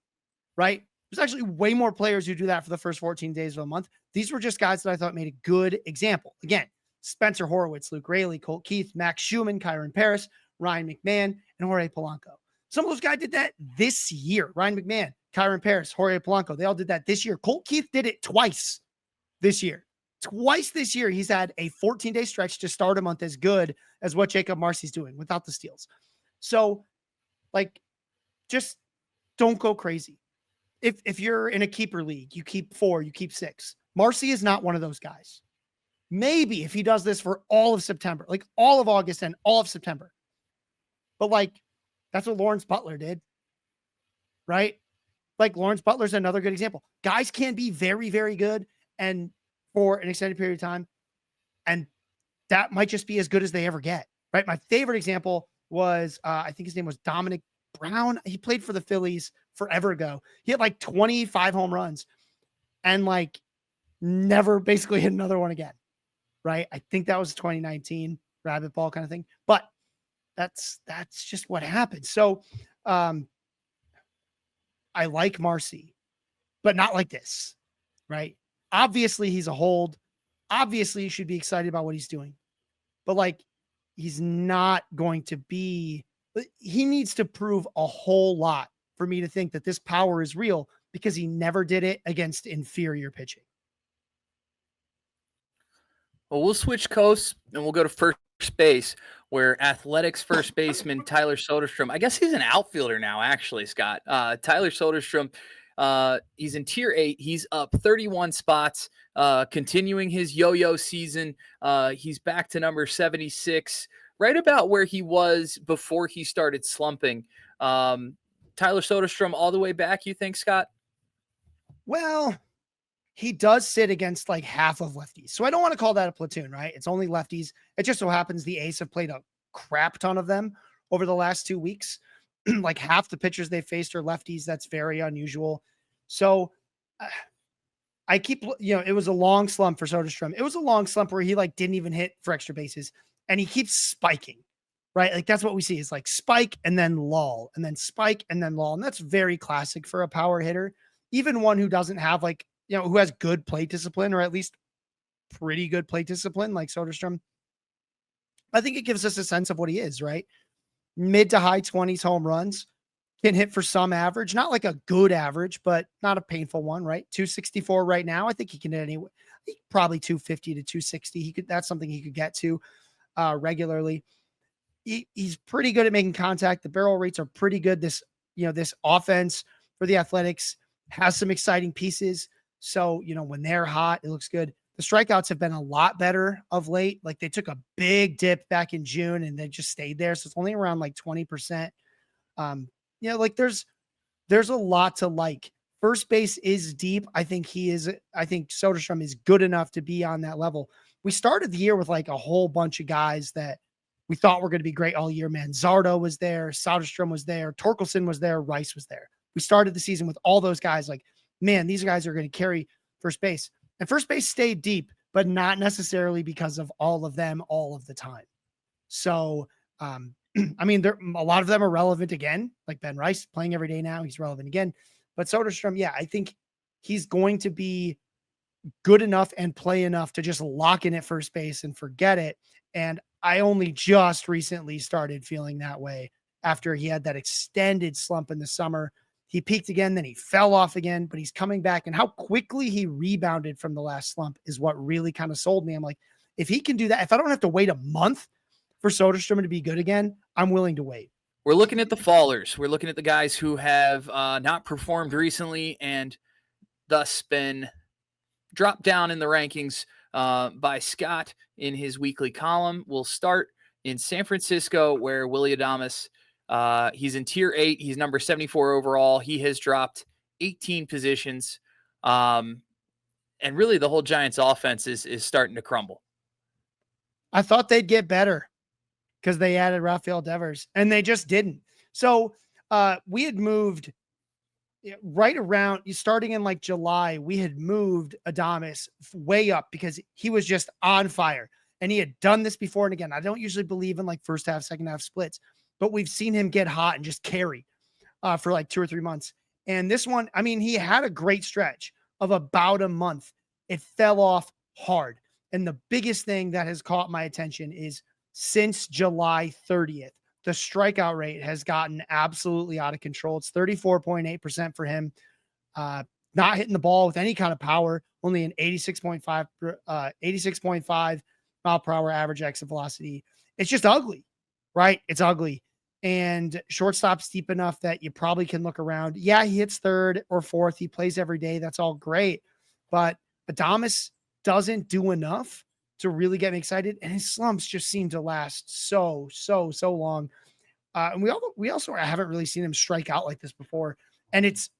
right? There's actually way more players who do that for the first 14 days of a month. These were just guys that I thought made a good example. Again, Spencer Horwitz, Luke Raley, Colt Keith, Max Schumann, Kyron Paris, Ryan McMahon, and Jorge Polanco. Some of those guys did that this year. Ryan McMahon Kyron Paris, Jorge Polanco, they all did that this year. Colt Keith did it twice this year. Twice this year, he's had a 14-day stretch to start a month as good as what Jakob Marsee's doing without the steals. So, like, just don't go crazy. If you're in a keeper league, you keep 4, you keep 6. Marsee is not one of those guys. Maybe if he does this for all of September, like all of August and all of September. But like, that's what Lawrence Butler did, right? Like Lawrence Butler's another good example. Guys can be very, very good and for an extended period of time. And that might just be as good as they ever get, right? My favorite example was, I think his name was Dominic Brown. He played for the Phillies forever ago. He had like 25 home runs and like never basically hit another one again, right? I think that was 2019 rabbit ball kind of thing, but that's just what happened. So I like Marsee, but not like this, right? Obviously he's a hold. Obviously you should be excited about what he's doing, but like, he's not going to be, he needs to prove a whole lot for me to think that this power is real because he never did it against inferior pitching. Well, we'll switch coasts and we'll go to first base, where Athletics first baseman Tyler Soderstrom, I guess he's an outfielder now, actually, Scott. Tyler Soderstrom, he's in tier 8. He's up 31 spots, continuing his yo-yo season. He's back to number 76, right about where he was before he started slumping. Tyler Soderstrom all the way back, you think, Scott? Well, he does sit against like half of lefties. So I don't want to call that a platoon, right? It's only lefties. It just so happens the A's have played a crap ton of them over the last 2 weeks. Like half the pitchers they faced are lefties. That's very unusual. So I keep, it was a long slump for Soderstrom. It was a long slump where he like didn't even hit for extra bases and he keeps spiking, right? Like that's what we see is like spike and then lull and then spike and then lull. And that's very classic for a power hitter, even one who doesn't have like, who has good plate discipline or at least pretty good plate discipline like Soderstrom. I think it gives us a sense of what he is, right? Mid to high 20s home runs, can hit for some average, not like a good average, but not a painful one, right? 264 right now. I think he can hit anyway. Probably 250 to 260. That's something he could get to regularly. He's pretty good at making contact. The barrel rates are pretty good. This offense for the Athletics has some exciting pieces. So, when they're hot, it looks good. The strikeouts have been a lot better of late. Like they took a big dip back in June and they just stayed there. So it's only around like 20%. Like there's a lot to like. First base is deep. I think Soderstrom is good enough to be on that level. We started the year with like a whole bunch of guys that we thought were going to be great all year, man. Zardo was there. Soderstrom was there. Torkelson was there. Rice was there. We started the season with all those guys like, man, these guys are going to carry first base. And first base stayed deep, but not necessarily because of all of them all of the time. So, a lot of them are relevant again, like Ben Rice playing every day now. He's relevant again. But Soderstrom, yeah, I think he's going to be good enough and play enough to just lock in at first base and forget it. And I only just recently started feeling that way after he had that extended slump in the summer. He peaked again, then he fell off again, but he's coming back. And how quickly he rebounded from the last slump is what really kind of sold me. I'm like, if he can do that, if I don't have to wait a month for Soderstrom to be good again, I'm willing to wait. We're looking at the fallers. We're looking at the guys who have not performed recently and thus been dropped down in the rankings by Scott in his weekly column. We'll start in San Francisco, where Willy Adames, he's in tier 8. He's number 74 overall. He has dropped 18 positions. And really the whole Giants offense is starting to crumble. I thought they'd get better because they added Rafael Devers and they just didn't. So we had moved right around starting in like July, we had moved Adames way up because he was just on fire and he had done this before. And again, I don't usually believe in like first half, second half splits, but we've seen him get hot and just carry for like 2 or 3 months. And this one, he had a great stretch of about a month. It fell off hard. And the biggest thing that has caught my attention is since July 30th, the strikeout rate has gotten absolutely out of control. It's 34.8% for him. Not hitting the ball with any kind of power, only an 86.5 mile per hour average exit velocity. It's just ugly, right? It's ugly. And shortstop's deep enough that you probably can look around. Yeah, he hits third or fourth. He plays every day. That's all great. But Adames doesn't do enough to really get me excited. And his slumps just seem to last so long. And we also haven't really seen him strike out like this before. And it's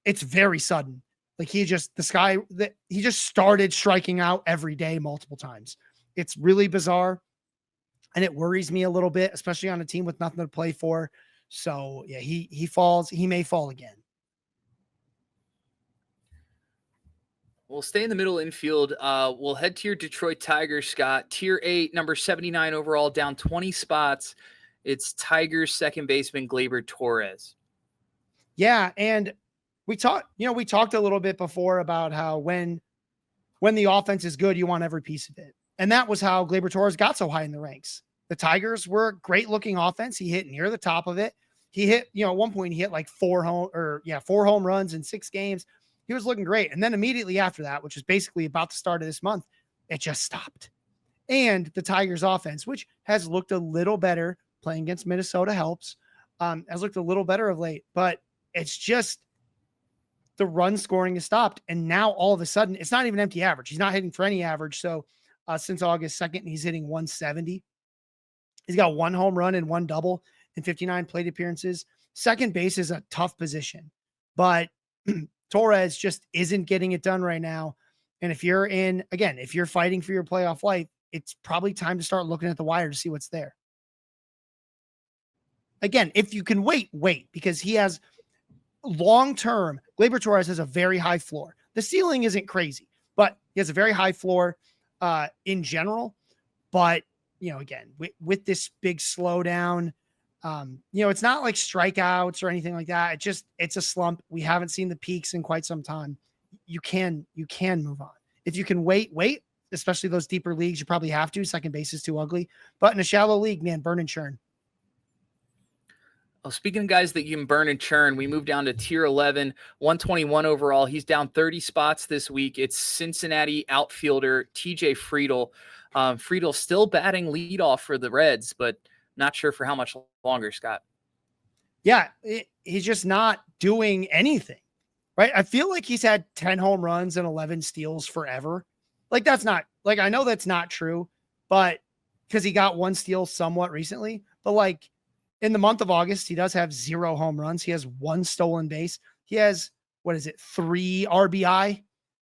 very sudden. Like he just started striking out every day, multiple times. It's really bizarre. And it worries me a little bit, especially on a team with nothing to play for. So yeah, he falls. He may fall again. We'll stay in the middle infield. We'll head to your Detroit Tigers, Scott. Tier 8, number 79 overall, down 20 spots. It's Tigers second baseman Gleyber Torres. Yeah, and we talked a little bit before about how when the offense is good, you want every piece of it. And that was how Gleyber Torres got so high in the ranks. The Tigers were a great looking offense. He hit near the top of it. He hit, at one point he hit like 4 home runs in 6 games. He was looking great. And then immediately after that, which was basically about the start of this month, it just stopped. And the Tigers offense, which has looked a little better, playing against Minnesota helps, has looked a little better of late, but it's just the run scoring has stopped. And now all of a sudden it's not even empty average. He's not hitting for any average. So since August 2nd, he's hitting 170. He's got 1 home run and 1 double in 59 plate appearances. Second base is a tough position, but Torres just isn't getting it done right now. And if you're fighting for your playoff life, it's probably time to start looking at the wire to see what's there. Again, if you can wait, because he has long-term, Gleyber Torres has a very high floor. The ceiling isn't crazy, but he has a very high floor in general. But, again, with this big slowdown, it's not like strikeouts or anything like that. It's a slump. We haven't seen the peaks in quite some time. You can move on. If you can wait, especially those deeper leagues, you probably have to. Second base is too ugly, but in a shallow league, man, burn and churn. Well, speaking of guys that you can burn and churn, we move down to tier 11, 121 overall. He's down 30 spots this week. It's Cincinnati outfielder TJ Friedl. Friedl still batting leadoff for the Reds, but not sure for how much longer, Scott. Yeah, he's just not doing anything, right? I feel like he's had 10 home runs and 11 steals forever. Like I know that's not true, but because he got 1 steal somewhat recently, but like in the month of August, he does have 0 home runs. He has 1 stolen base. He has, 3 RBI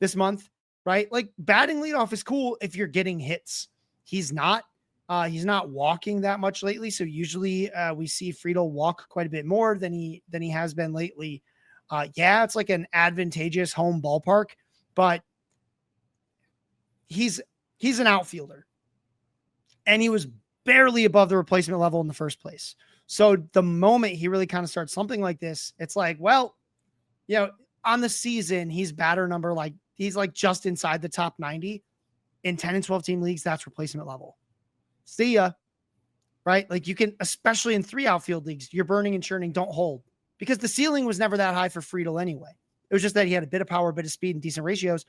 this month, right? Like batting leadoff is cool if you're getting hits. He's not walking that much lately. So usually we see Friedl walk quite a bit more than he has been lately. Yeah, it's like an advantageous home ballpark, but he's an outfielder and he was barely above the replacement level in the first place. So the moment he really kind of starts something like this, it's like, well, on the season, he's batter number, he's just inside the top 90 in 10 and 12 team leagues. That's replacement level. See ya. Right? Like you can, especially in 3 outfield leagues, you're burning and churning, don't hold, because the ceiling was never that high for Friedl anyway. It was just that he had a bit of power, a bit of speed, and decent ratios.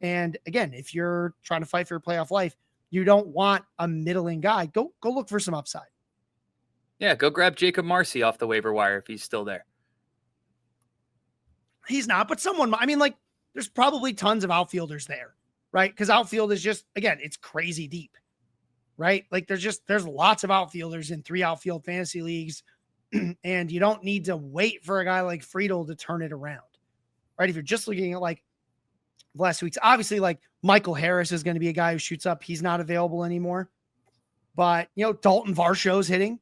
And again, if you're trying to fight for your playoff life, you don't want a middling guy. Go look for some upside. Yeah, go grab Jakob Marsee off the waiver wire if he's still there. He's not, but someone, there's probably tons of outfielders there, right? Because outfield is just, again, it's crazy deep, right? Like there's lots of outfielders in 3 outfield fantasy leagues, and you don't need to wait for a guy like Friedl to turn it around, right? If you're just looking at the last weeks, obviously Michael Harris is going to be a guy who shoots up. He's not available anymore, but Dalton Varsho's hitting.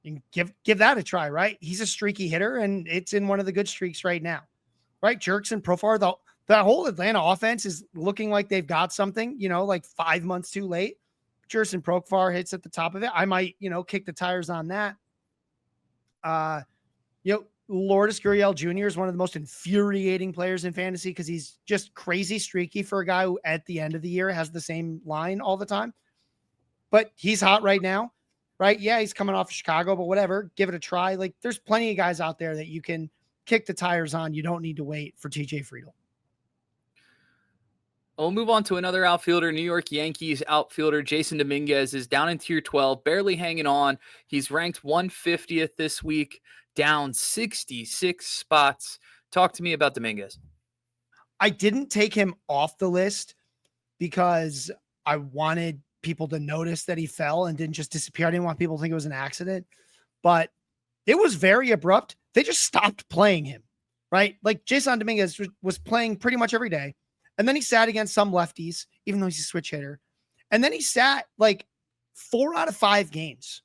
You can give that a try, right? He's a streaky hitter, and it's in one of the good streaks right now, right? Jerks and Profar, that whole Atlanta offense is looking like they've got something, 5 months too late. Jerks and Profar hits at the top of it. I might, kick the tires on that. Lourdes Gurriel Jr. is one of the most infuriating players in fantasy because he's just crazy streaky for a guy who at the end of the year has the same line all the time. But he's hot right now, right? Yeah, he's coming off of Chicago, but whatever, give it a try. Like there's plenty of guys out there that you can kick the tires on. You don't need to wait for TJ Friedel. We'll move on to another outfielder. New York Yankees outfielder Jasson Dominguez is down in tier 12, barely hanging on. He's ranked 150th this week, down 66 spots. Talk to me about Dominguez. I didn't take him off the list because I wanted people to notice that he fell and didn't just disappear. I didn't want people to think it was an accident, but it was very abrupt. They just stopped playing him, right? Like Jasson Dominguez was playing pretty much every day. And then he sat against some lefties, even though he's a switch hitter. And then he sat like 4 out of 5 games,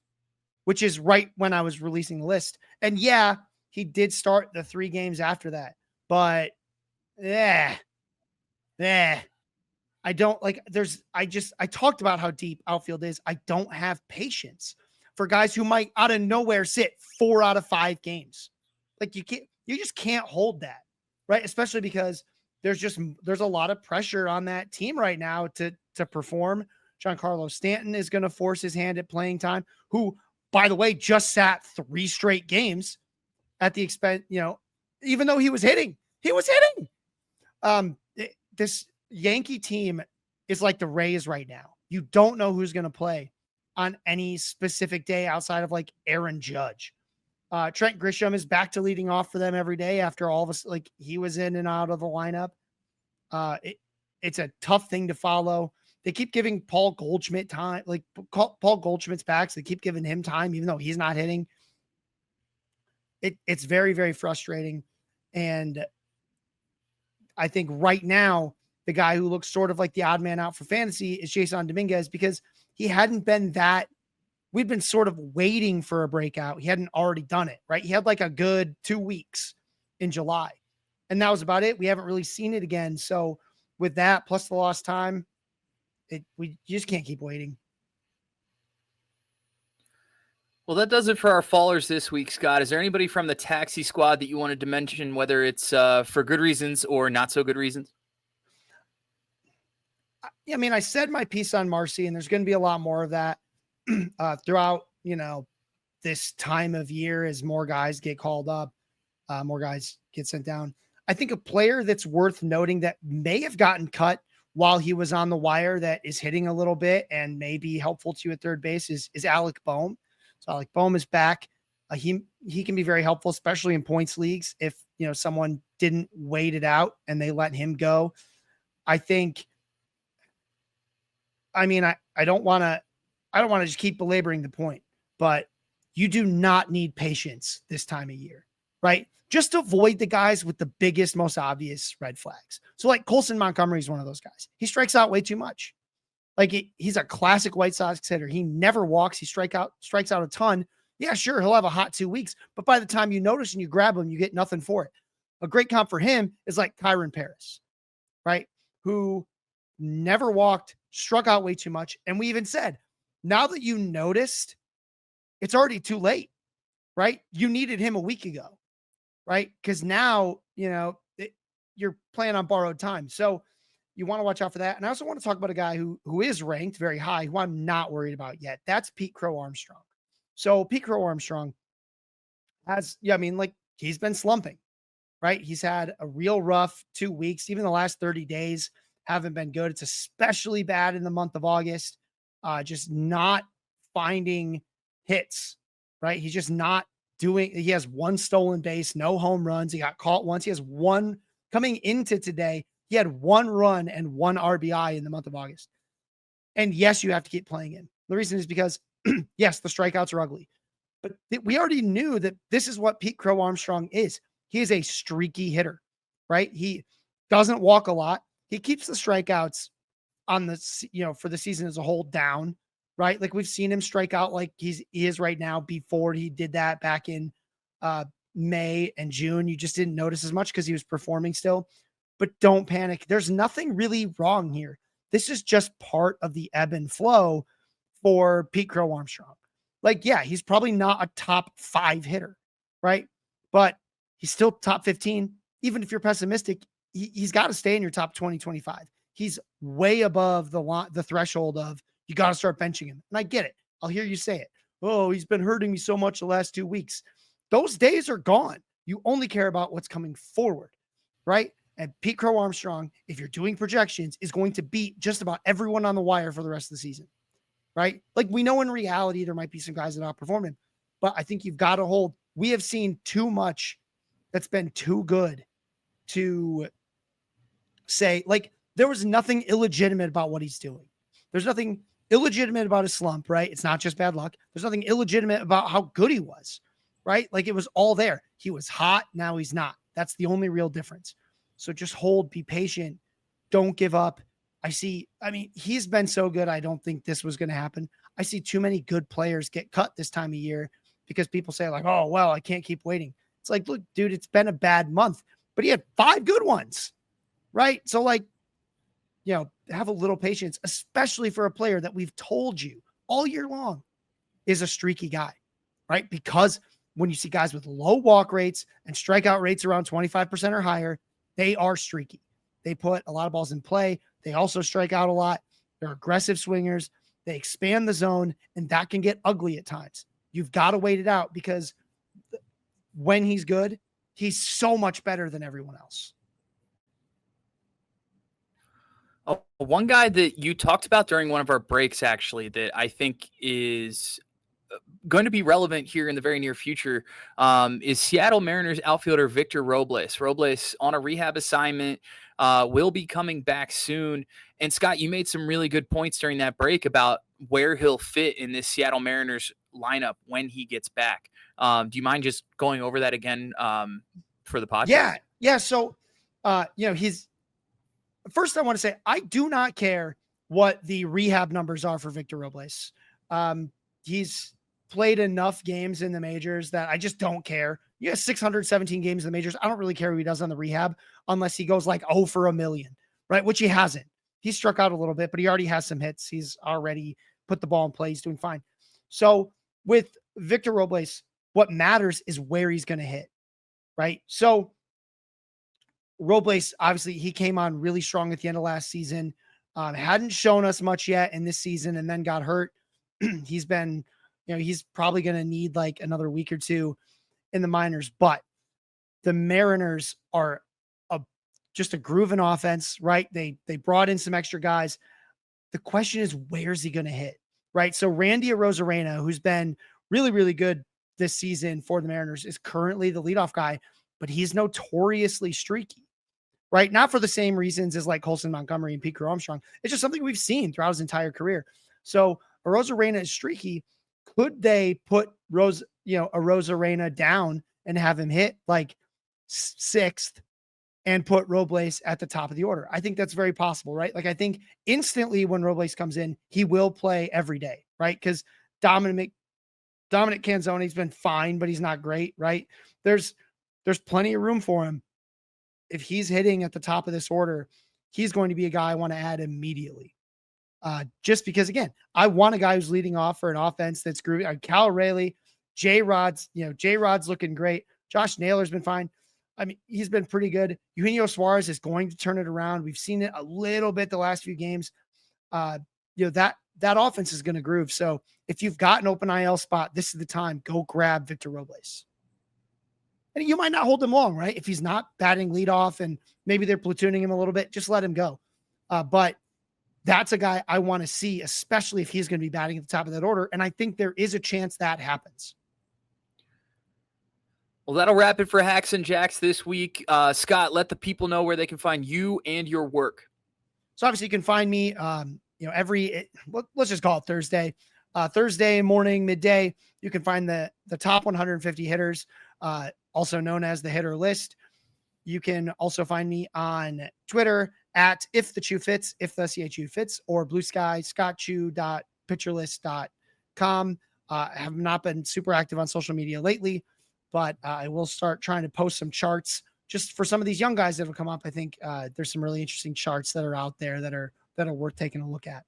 which is right when I was releasing the list. And yeah, he did start the 3 games after that, but I don't like I talked about how deep outfield is. I don't have patience for guys who might out of nowhere sit 4 out of 5 games. Like you just can't hold that, right? Especially because there's a lot of pressure on that team right now to perform. Giancarlo Stanton is going to force his hand at playing time, who, by the way, just sat 3 straight games at the expense, even though he was hitting. This Yankee team is like the Rays right now. You don't know who's going to play on any specific day outside of like Aaron Judge. Trent Grisham is back to leading off for them every day after all of us, like he was in and out of the lineup. It's a tough thing to follow. They keep giving Paul Goldschmidt time, like Paul Goldschmidt's back. So they keep giving him time, even though he's not hitting. It's very, very frustrating. And I think right now, the guy who looks sort of like the odd man out for fantasy is Jasson Dominguez, because he hadn't been that. We'd been sort of waiting for a breakout. He hadn't already done it, right? He had like a good 2 weeks in July, and that was about it. We haven't really seen it again. So with that, plus the lost time, you just can't keep waiting. Well, that does it for our fallers this week, Scott. Is there anybody from the taxi squad that you wanted to mention, whether it's for good reasons or not so good reasons? I mean, I said my piece on Marsee, and there's going to be a lot more of that throughout, this time of year as more guys get called up, more guys get sent down. I think a player that's worth noting that may have gotten cut while he was on the wire that is hitting a little bit and may be helpful to you at third base is Alec Bohm. So Alec Bohm is back. He can be very helpful, especially in points leagues. If, someone didn't wait it out and they let him go, I don't want to just keep belaboring the point, but you do not need patience this time of year, right? Just avoid the guys with the biggest, most obvious red flags. So like Colson Montgomery is one of those guys. He strikes out way too much. Like he's a classic White Sox hitter. He never walks. He strikes out a ton. Yeah, sure. He'll have a hot 2 weeks, but by the time you notice and you grab him, you get nothing for it. A great comp for him is like Kyron Paris, right? Who never walked, struck out way too much. And we even said, now that you noticed, it's already too late, right? You needed him a week ago, right? Because now, you're playing on borrowed time. So you want to watch out for that. And I also want to talk about a guy who is ranked very high, who I'm not worried about yet. That's Pete Crow Armstrong. So Pete Crow Armstrong he's been slumping, right? He's had a real rough 2 weeks. Even the last 30 days haven't been good. It's especially bad in the month of August. Just not finding hits, right? He's just not he has 1 stolen base, no home runs. He got caught once. He has 1 coming into today. He had 1 run and 1 RBI in the month of August. And yes, you have to keep playing him. The reason is because yes, the strikeouts are ugly, but we already knew that this is what Pete Crow Armstrong is. He is a streaky hitter, right? He doesn't walk a lot. He keeps the strikeouts on for the season as a whole down, right? Like we've seen him strike out like he is right now. Before he did that back in May and June, you just didn't notice as much because he was performing still. But don't panic. There's nothing really wrong here. This is just part of the ebb and flow for Pete Crow Armstrong. Like, yeah, he's probably not a top 5 hitter, right? But he's still top 15. Even if you're pessimistic, he's got to stay in your top 20, 25. He's way above the threshold of you got to start benching him. And I get it. I'll hear you say it. oh, he's been hurting me so much the last 2 weeks. Those days are gone. You only care about what's coming forward, right? And Pete Crow Armstrong, if you're doing projections, is going to beat just about everyone on the wire for the rest of the season, right? Like, we know in reality there might be some guys that outperform him, but I think you've got to hold. We have seen too much that's been too good to say, like, there was nothing illegitimate about what he's doing. There's nothing illegitimate about his slump, right? It's not just bad luck. There's nothing illegitimate about how good he was, right? Like, it was all there. He was hot. Now he's not. That's the only real difference. So just hold, be patient. Don't give up. He's been so good. I don't think this was going to happen. I see too many good players get cut this time of year because people say, like, oh, well, I can't keep waiting. It's like, look, dude, it's been a bad month, but he had 5 good ones, right? So, like, have a little patience, especially for a player that we've told you all year long is a streaky guy, right? Because when you see guys with low walk rates and strikeout rates around 25% or higher, they are streaky. They put a lot of balls in play. They also strike out a lot. They're aggressive swingers. They expand the zone, and that can get ugly at times. You've got to wait it out because when he's good, he's so much better than everyone else. Oh, one guy that you talked about during one of our breaks, actually, that I think is going to be relevant here in the very near future is Seattle Mariners outfielder Victor Robles. Robles on a rehab assignment, will be coming back soon. And Scott, you made some really good points during that break about where he'll fit in this Seattle Mariners lineup when he gets back. Do you mind just going over that again for the podcast? Yeah. So, first I want to say, I do not care what the rehab numbers are for Victor Robles. He's played enough games in the majors that I just don't care. He has 617 games in the majors. I don't really care who he does on the rehab unless he goes like 0 for a million, right? Which he hasn't. He struck out a little bit, but he already has some hits. He's already put the ball in play. He's doing fine. So with Victor Robles, what matters is where he's going to hit, right? So Robles, obviously, he came on really strong at the end of last season. Hadn't shown us much yet in this season and then got hurt. He's been, he's probably going to need like another week or two in the minors, but the Mariners are just a grooving offense, right? They brought in some extra guys. The question is, where's he going to hit, right? So Randy Arozarena, who's been really, really good this season for the Mariners, is currently the leadoff guy, but he's notoriously streaky, right? Not for the same reasons as like Colson Montgomery and Pete Crow Armstrong. It's just something we've seen throughout his entire career. So Arozarena is streaky. Could they put Arozarena down and have him hit like 6th and put Robles at the top of the order? I think that's very possible, right? Like, I think instantly when Robles comes in, he will play every day, right? Because Dominic Canzone's been fine, but he's not great, right? There's plenty of room for him. If he's hitting at the top of this order, he's going to be a guy I want to add immediately. Just because, again, I want a guy who's leading off for an offense that's groovy. Cal Rayleigh, J-Rod's looking great. Josh Naylor's been fine. I mean, he's been pretty good. Eugenio Suarez is going to turn it around. We've seen it a little bit the last few games. That offense is going to groove. So if you've got an open IL spot, this is the time. Go grab Victor Robles. And you might not hold him long, right? If he's not batting leadoff and maybe they're platooning him a little bit, just let him go. But that's a guy I want to see, especially if he's going to be batting at the top of that order. And I think there is a chance that happens. Well, that'll wrap it for Hacks and Jacks this week. Scott, let the people know where they can find you and your work. So obviously you can find me, let's just call it Thursday. Thursday morning, midday, you can find the top 150 hitters, also known as the hitter list. You can also find me on Twitter at if the Chu fits, if the CHU fits, or Blue Sky, scottchu.pitcherlist.com. I have not been super active on social media lately, but I will start trying to post some charts just for some of these young guys that have come up. I think there's some really interesting charts that are out there that are worth taking a look at.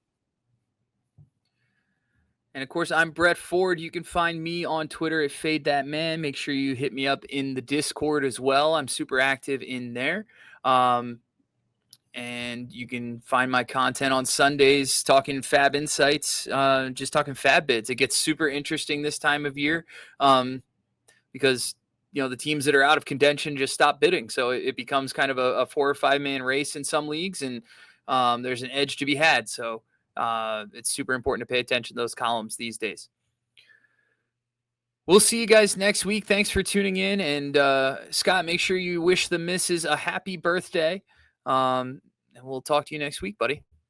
And of course, I'm Brett Ford. You can find me on Twitter at Fade That Man. Make sure you hit me up in the Discord as well. I'm super active in there. And you can find my content on Sundays talking Fab Insights, just talking Fab bids. It gets super interesting this time of year because the teams that are out of contention just stop bidding. So it becomes kind of a 4 or 5 man race in some leagues, and there's an edge to be had. So it's super important to pay attention to those columns these days. We'll see you guys next week. Thanks for tuning in. And Scott, make sure you wish the missus a happy birthday. And we'll talk to you next week, buddy.